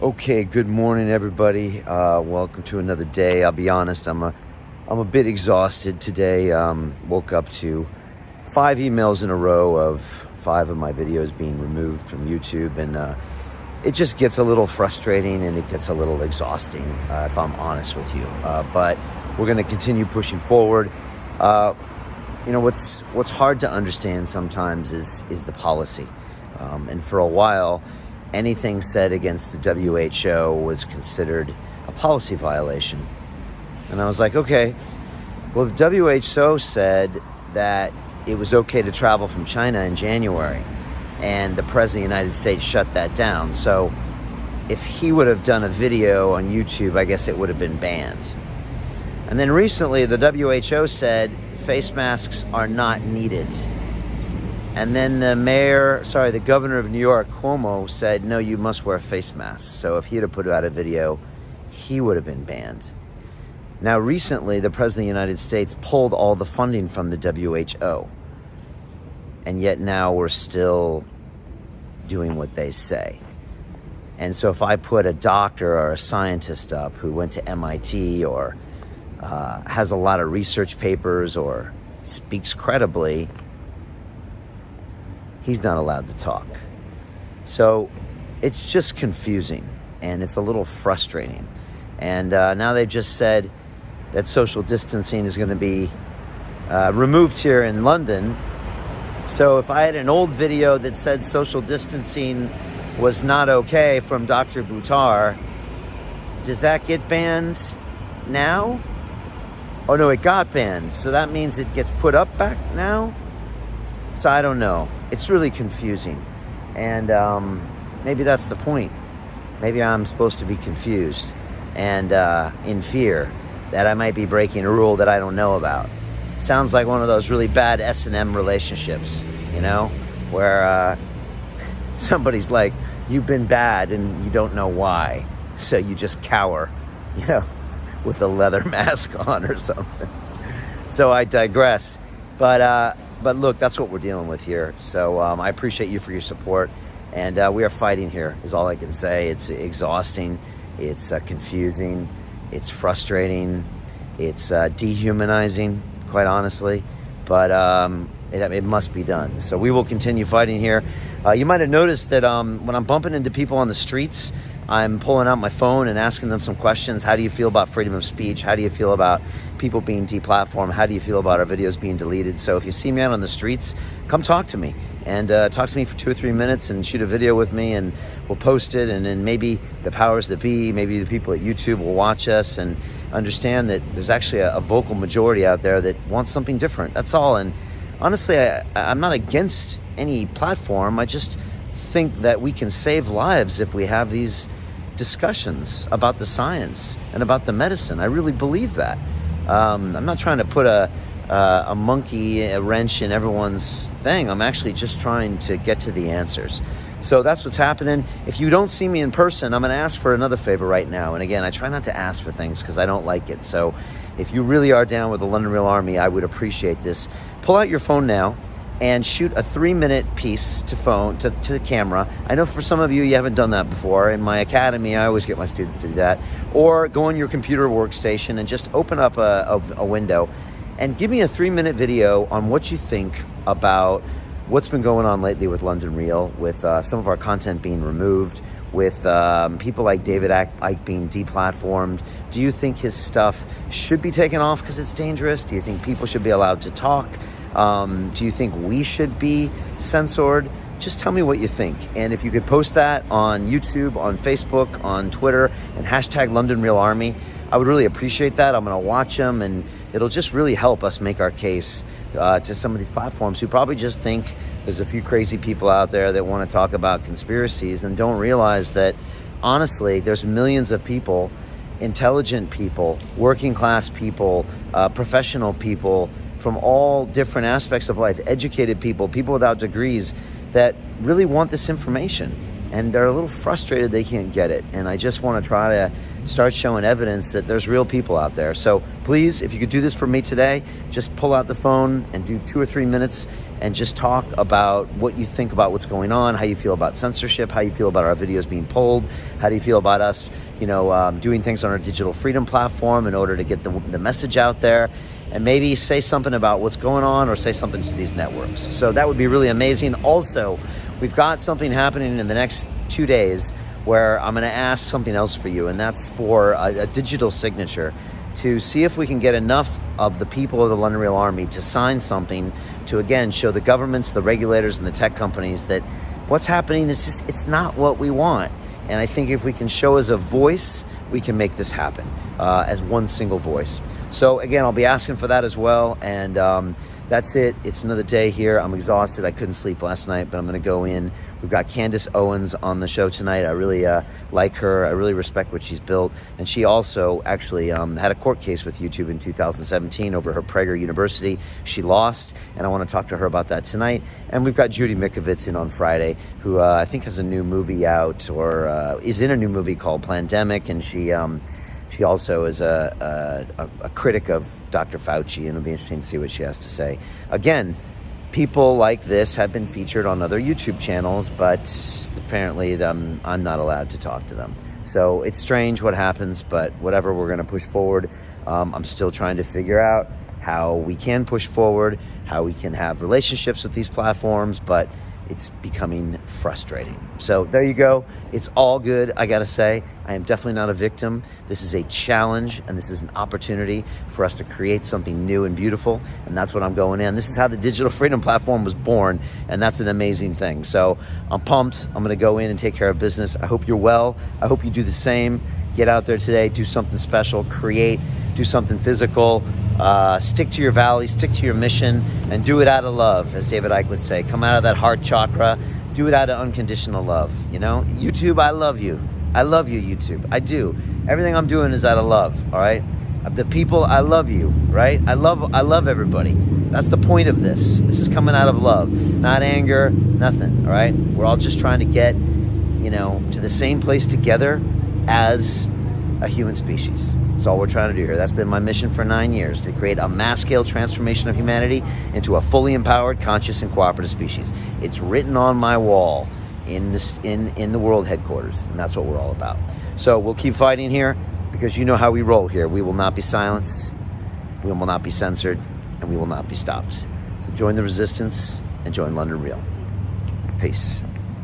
Okay, good morning, everybody. Welcome to another day. I'll be honest, I'm a bit exhausted today. Woke up to 5 emails in a row of 5 of my videos being removed from YouTube, and it just gets a little frustrating and it gets a little exhausting, if I'm honest with you. But we're going to continue pushing forward. What's hard to understand sometimes is the policy, and for a while, anything said against the WHO was considered a policy violation. And I was like, okay, well, the WHO said that it was okay to travel from China in January, and the President of the United States shut that down. So if he would have done a video on YouTube, I guess it would have been banned. And then recently, the WHO said face masks are not needed. And then the governor of New York, Cuomo, said, no, you must wear face masks. So if he had put out a video, he would have been banned. Now, recently, the President of the United States pulled all the funding from the WHO. And yet now we're still doing what they say. And so if I put a doctor or a scientist up who went to MIT or has a lot of research papers or speaks credibly, he's not allowed to talk. So it's just confusing and it's a little frustrating. And now they've just said that social distancing is going to be removed here in London. So if I had an old video that said social distancing was not okay from Dr. Buttar, does that get banned now? Oh no, it got banned. So that means it gets put up back now? So I don't know. It's really confusing. And maybe that's the point. Maybe I'm supposed to be confused and in fear that I might be breaking a rule that I don't know about. Sounds like one of those really bad S&M relationships, where somebody's like, you've been bad and you don't know why. So you just cower, with a leather mask on or something. So I digress. But look, that's what we're dealing with here. So I appreciate you for your support. And we are fighting here is all I can say. It's exhausting. It's confusing. It's frustrating. It's dehumanizing, quite honestly. But it must be done. So we will continue fighting here. You might have noticed that when I'm bumping into people on the streets, I'm pulling out my phone and asking them some questions. How do you feel about freedom of speech? How do you feel about people being deplatformed? How do you feel about our videos being deleted? So if you see me out on the streets, come talk to me. And talk to me for 2 or 3 minutes and shoot a video with me, and we'll post it. And then maybe the powers that be, maybe the people at YouTube will watch us and understand that there's actually a vocal majority out there that wants something different. That's all. And honestly, I'm not against any platform. I just think that we can save lives if we have these discussions about the science and about the medicine. I really believe that. I'm not trying to put a wrench in everyone's thing. I'm actually just trying to get to the answers. So that's what's happening. If you don't see me in person, I'm going to ask for another favor right now. And again, I try not to ask for things because I don't like it. So if you really are down with the London Real Army, I would appreciate this. Pull out your phone now and shoot a 3-minute piece to the camera. I know for some of you haven't done that before. In my academy, I always get my students to do that. Or go on your computer workstation and just open up a window and give me a 3-minute video on what you think about what's been going on lately with London Real, with some of our content being removed, with people like David Icke being deplatformed. Do you think his stuff should be taken off because it's dangerous? Do you think people should be allowed to talk? Do you think we should be censored? Just tell me what you think. And if you could post that on YouTube, on Facebook, on Twitter, and hashtag London Real Army, I would really appreciate that. I'm going to watch them, and it'll just really help us make our case to some of these platforms who probably just think there's a few crazy people out there that want to talk about conspiracies and don't realize that, honestly, there's millions of people, intelligent people, working class people, professional people, from all different aspects of life, educated people, people without degrees, that really want this information. and they're a little frustrated they can't get it. And I just want to try to start showing evidence that there's real people out there. So please, if you could do this for me today, just pull out the phone and do 2 or 3 minutes and just talk about what you think about what's going on, how you feel about censorship, how you feel about our videos being pulled, how do you feel about us, doing things on our digital freedom platform in order to get the message out there, and maybe say something about what's going on or say something to these networks. So that would be really amazing. Also, we've got something happening in the next 2 days where I'm going to ask something else for you, and that's for a digital signature to see if we can get enough of the people of the London Real Army to sign something to, again, show the governments, the regulators, and the tech companies that what's happening is just, it's not what we want. And I think if we can show as a voice, we can make this happen as one single voice. So again, I'll be asking for that as well. And that's it. It's another day here. I'm exhausted. I couldn't sleep last night, but I'm going to go in. We've got Candace Owens on the show tonight. I really like her. I really respect what she's built. And she also actually had a court case with YouTube in 2017 over her Prager University. She lost, and I want to talk to her about that tonight. And we've got Judy Mikovits in on Friday, who I think has a new movie out, or is in a new movie called Plandemic, and she also is a critic of Dr. Fauci, and it'll be interesting to see what she has to say. Again, people like this have been featured on other YouTube channels, but apparently I'm not allowed to talk to them. So it's strange what happens, but whatever, we're going to push forward. I'm still trying to figure out how we can push forward, how we can have relationships with these platforms, but it's becoming frustrating. So there you go. It's all good, I gotta say. I am definitely not a victim. This is a challenge, and this is an opportunity for us to create something new and beautiful, and that's what I'm going in. This is how the Digital Freedom Platform was born, and that's an amazing thing. So I'm pumped. I'm gonna go in and take care of business. I hope you're well. I hope you do the same. Get out there today, do something special, create, do something physical, stick to your values, stick to your mission, and do it out of love, as David Icke would say. Come out of that heart chakra, do it out of unconditional love. YouTube, I love you. I love you, YouTube. I do. Everything I'm doing is out of love, all right? The people, I love you, right? I love everybody. That's the point of this. This is coming out of love, not anger, nothing, all right? We're all just trying to get, to the same place together as a human species. That's all we're trying to do here. That's been my mission for 9 years, to create a mass-scale transformation of humanity into a fully empowered, conscious, and cooperative species. It's written on my wall in the world headquarters, and that's what we're all about. So we'll keep fighting here, because you know how we roll here. We will not be silenced, we will not be censored, and we will not be stopped. So join the resistance and join London Real. Peace.